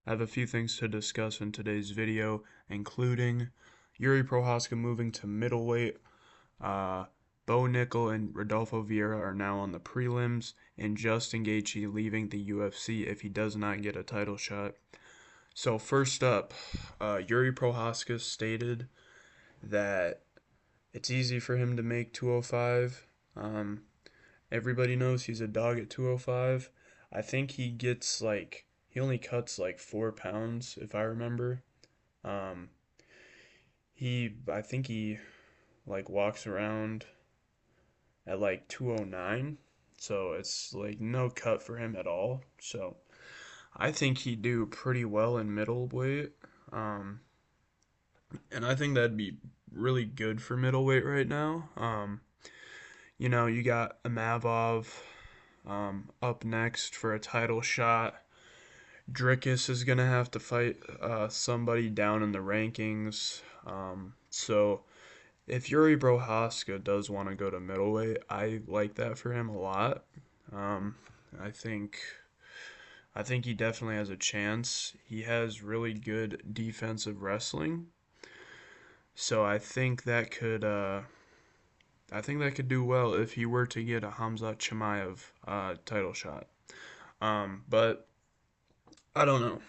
I have a few things to discuss in today's video, including Jiri Prochazka moving to middleweight, uh, Bo Nickel and Rodolfo Vieira are now on the prelims, and Justin Gaethje leaving the UFC if he does not get a title shot. So first up, Jiri Prochazka stated that it's easy for him to make 205. Everybody knows he's a dog at 205. I think he only cuts like 4 pounds if I remember. Um, I think he like walks around at like 209, so it's like no cut for him at all. So I think he'd do pretty well in middleweight. Um, and I think that'd be really good for middleweight right now. You got Amavov up next for a title shot. Dricus is gonna have to fight somebody down in the rankings. So if Jiri Prochazka does want to go to middleweight, I like that for him a lot. Um, I think I think he definitely has a chance. He has really good defensive wrestling, so I think that could do well if he were to get a Hamzat Chimaev title shot. But I don't know.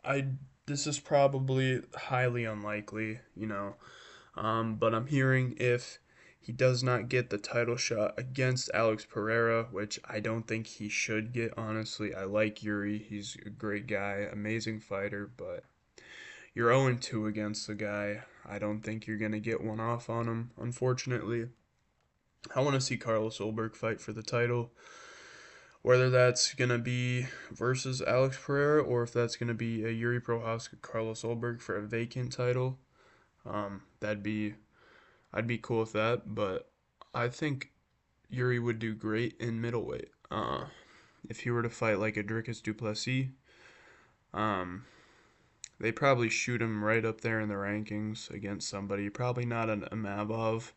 I This is probably highly unlikely. But I'm hearing if he does not get the title shot against Alex Pereira, which I don't think he should get, honestly. I like Jiri. He's a great guy, amazing fighter, but you're 0-2 against the guy. I don't think you're going to get one off on him, unfortunately. I want to see Carlos Ulberg fight for the title. Whether that's going to be versus Alex Pereira or if that's going to be a Jiri Prochazka Carlos Ulberg for a vacant title. I'd be cool with that, but I think Jiri would do great in middleweight. If he were to fight like a Dricus du Plessis, um, they probably shoot him right up there in the rankings against somebody. Probably not an Amavov.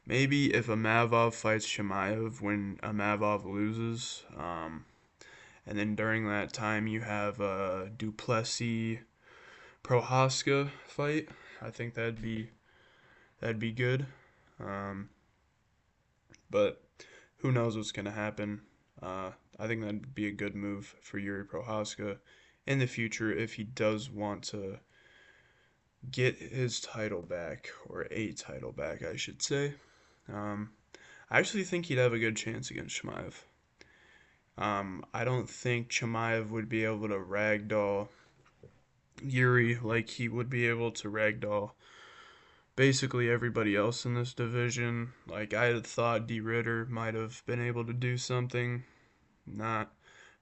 Maybe if Amavov fights Chimaev when Amavov loses, and then during that time you have a du Plessis Prochazka fight. I think that'd be good. Um, but who knows what's gonna happen? I think that'd be a good move for Jiri Prochazka in the future if he does want to get his title back, or a title back, I should say. Um, I actually think he'd have a good chance against Chimaev. I don't think Chimaev would be able to ragdoll Jiri like he would be able to ragdoll basically everybody else in this division. Like I had thought D. Ritter might have been able to do something. Not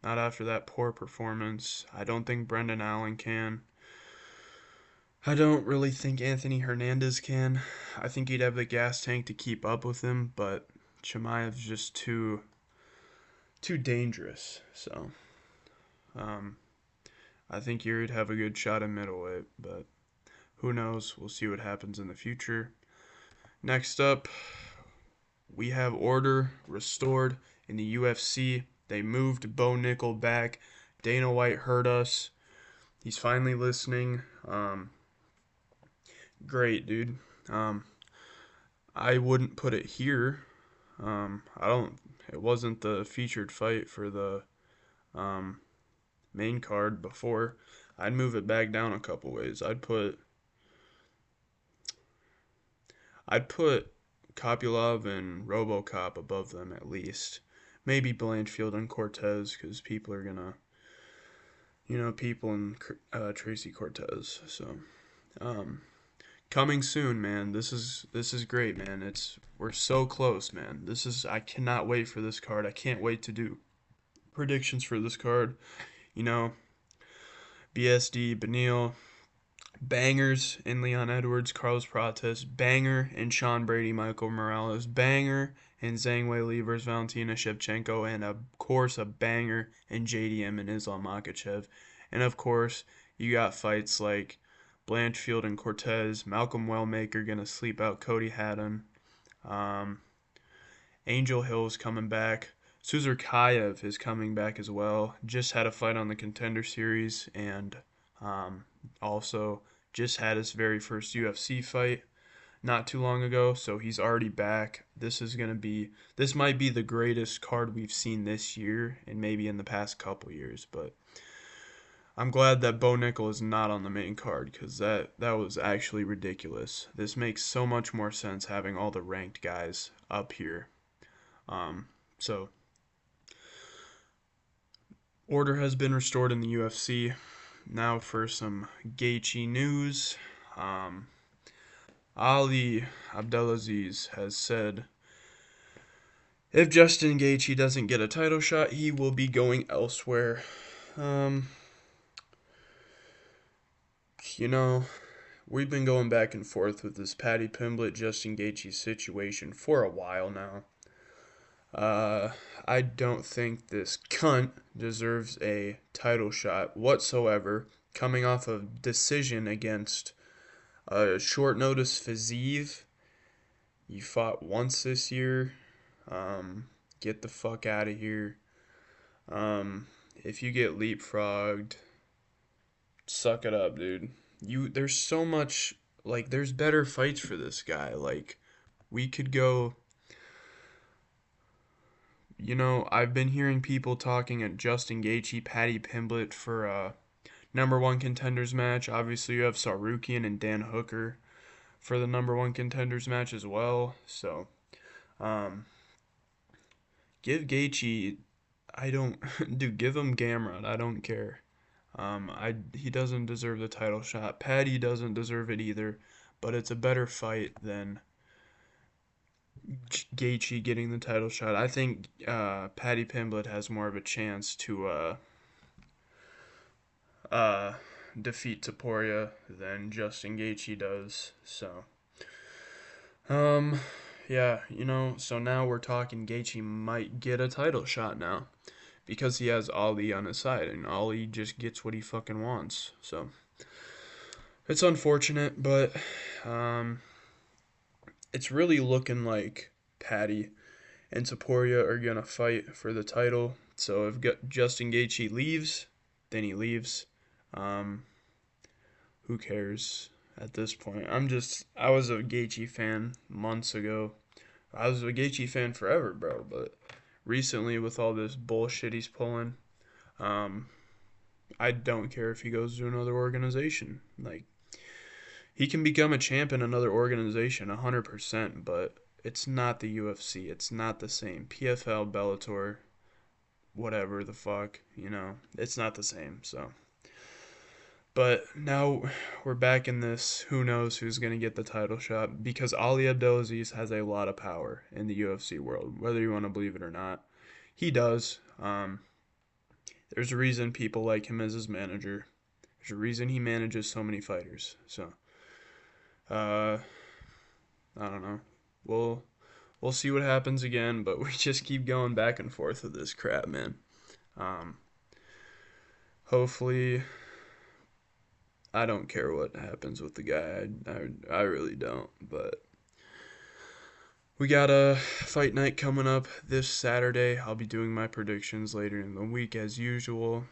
not after that poor performance. I don't think Brendan Allen can. I don't really think Anthony Hernandez can. I think he'd have the gas tank to keep up with him, but Chimaev's just too dangerous. So, um, I think Yuri'd have a good shot in middleweight, but who knows? We'll see what happens in the future. Next up, we have order restored in the UFC. They moved Bo Nickel back. Dana White heard us. He's finally listening. Great, dude. Um, I wouldn't put it here. I don't. It wasn't the featured fight for the um, main card before. I'd move it back down a couple ways. I'd put Kopylov and RoboCop above them at least. Maybe Blanchfield and Cortez because people are gonna, people in Tracy Cortez. So, um, coming soon, man. This is great, man. We're so close, man. I cannot wait for this card. I can't wait to do predictions for this card. You know, BSD, Benil, bangers in Leon Edwards, Carlos Prates, banger in Sean Brady, Michael Morales, banger in Zhang Weili versus Valentina Shevchenko, and of course a banger in JDM and Islam Makhachev. And of course, you got fights like Blanchfield and Cortez, Malcolm Wellmaker gonna sleep out Cody Haddon, um, Angel Hill's coming back. Suzurkayev is coming back as well. Just had a fight on the Contender Series, and Also, just had his very first UFC fight not too long ago, so he's already back. This might be the greatest card we've seen this year and maybe in the past couple years, but I'm glad that Bo Nickel is not on the main card because that was actually ridiculous. This makes so much more sense having all the ranked guys up here. So order has been restored in the UFC. Now for some Gaethje news. Um, Ali Abdelaziz has said if Justin Gaethje doesn't get a title shot, he will be going elsewhere. Um, you know, we've been going back and forth with this Paddy Pimblett Justin Gaethje situation for a while now. Uh, I don't think this cunt deserves a title shot whatsoever, coming off a decision against a short notice Fiziev. You fought once this year. Get the fuck out of here. If you get leapfrogged, suck it up, dude. There's so much, like, there's better fights for this guy. Like, we could go. I've been hearing people talking at Justin Gaethje, Paddy Pimblett for a number one contenders match. Obviously, you have Sarukian and Dan Hooker for the number one contenders match as well. So, um, give Gaethje, I don't, dude, give him Gamrot. I don't care. He doesn't deserve the title shot. Paddy doesn't deserve it either, but it's a better fight than Gaethje getting the title shot. I think Paddy Pimblett has more of a chance to uh, defeat Topuria than Justin Gaethje does. So, um, yeah, so now we're talking Gaethje might get a title shot now because he has Ali on his side, and Ali just gets what he fucking wants. So, it's unfortunate, but it's really looking like Paddy and Topuria are gonna fight for the title. So if Justin Gaethje leaves, then he leaves. Um, who cares at this point? I was a Gaethje fan months ago. I was a Gaethje fan forever, bro. But recently, with all this bullshit he's pulling, um, I don't care if he goes to another organization. Like, he can become a champ in another organization 100%, but it's not the UFC. It's not the same. PFL, Bellator, whatever the fuck, it's not the same. So, but now we're back in this. Who knows who's going to get the title shot because Ali Abdelaziz has a lot of power in the UFC world, whether you want to believe it or not. He does. There's a reason people like him as his manager. There's a reason he manages so many fighters. So, I don't know. We'll see what happens again, but we just keep going back and forth with this crap, man. Hopefully, I don't care what happens with the guy. I really don't. But we got a fight night coming up this Saturday. I'll be doing my predictions later in the week as usual.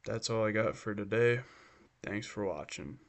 That's all I got for today. Thanks for watching.